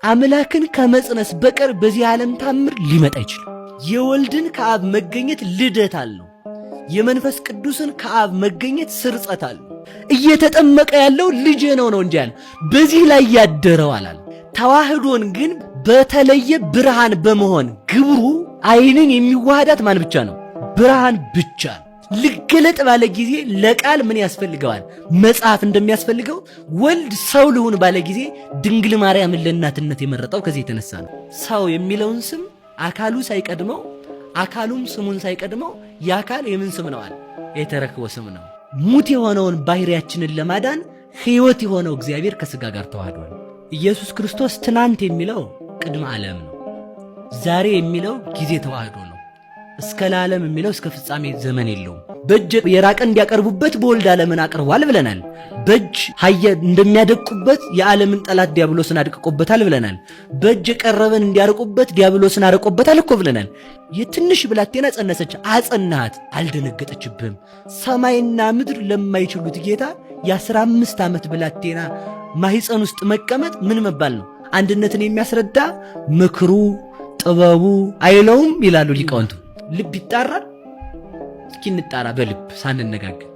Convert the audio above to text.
አምላክን ከመጽነስ በቀር በዚህ ዓለም ታምር ሊመጣ ይችላል። የወልድን ከአብ መገኘት ልደት አለው። የመንፈስ ቅዱስን ከአብ መገኘት ስርጸት አለው። እየተጠመቀ ያለው ልጄ ነው እንጂ ያለ በዚህ ላይ ያደረው አላል። ተዋህዶን ግን በተለየ ብርሃን በመሆን ግብሩ ዓይንን የሚዋሃዳት ማን ብቻ ነው? ብርሃን ብቻ ነው። ልገለጥ ባለ ጊዜ ለቃል ምን ያስፈልገዋል? መጽሐፍ እንደሚያስፈልገው ወልድ ሰው ልሁን ባለ ጊዜ ድንግል ማርያምን ለእናትነት የመረጠው ከዚህ የተነሳ ነው። ሰው የሚለውን ስም አካሉ ሳይቀድመው አካሉም ስሙን ሳይቀድመው የአካል የምን ስም ነው አለ? የተረክቦ ስም ነው። ሙት የሆነውን ባህሪያችንን ለማዳን ሕይወት የሆነው እግዚአብሔር ከሥጋ ጋር ተዋህዷል። ኢየሱስ ክርስቶስ ትናንት የሚለው ቅድመ ዓለም ነው። ዛሬ የሚለው ጊዜ ተዋህዶ ነው። እስከ ለዓለም የሚለው እስከ ፍጻሜ ዘመን የለውም። በእጅ የራቀ እንዲያቀርቡበት በወልድ ዓለምን አቅርቧል ብለናል። በእጅ ሀየ እንደሚያደቁበት የዓለምን ጠላት ዲያብሎስን አድቅቆበታል ብለናል። በእጅ የቀረበን እንዲያርቁበት ዲያብሎስን አርቆበታል እኮ ብለናል። የትንሽ ብላቴና ጸነሰች፣ አጸናሃት፣ አልደነገጠችብህም። ሰማይና ምድር ለማይችሉት ጌታ የ15 ዓመት ብላቴና ማህፀን ውስጥ መቀመጥ ምን መባል ነው? አንድነትን የሚያስረዳ ምክሩ ጥበቡ አይለውም ይላሉ ሊቃውንቱ። ልብ ይጣራል። እስኪ እንጣራ በልብ ሳንነጋገር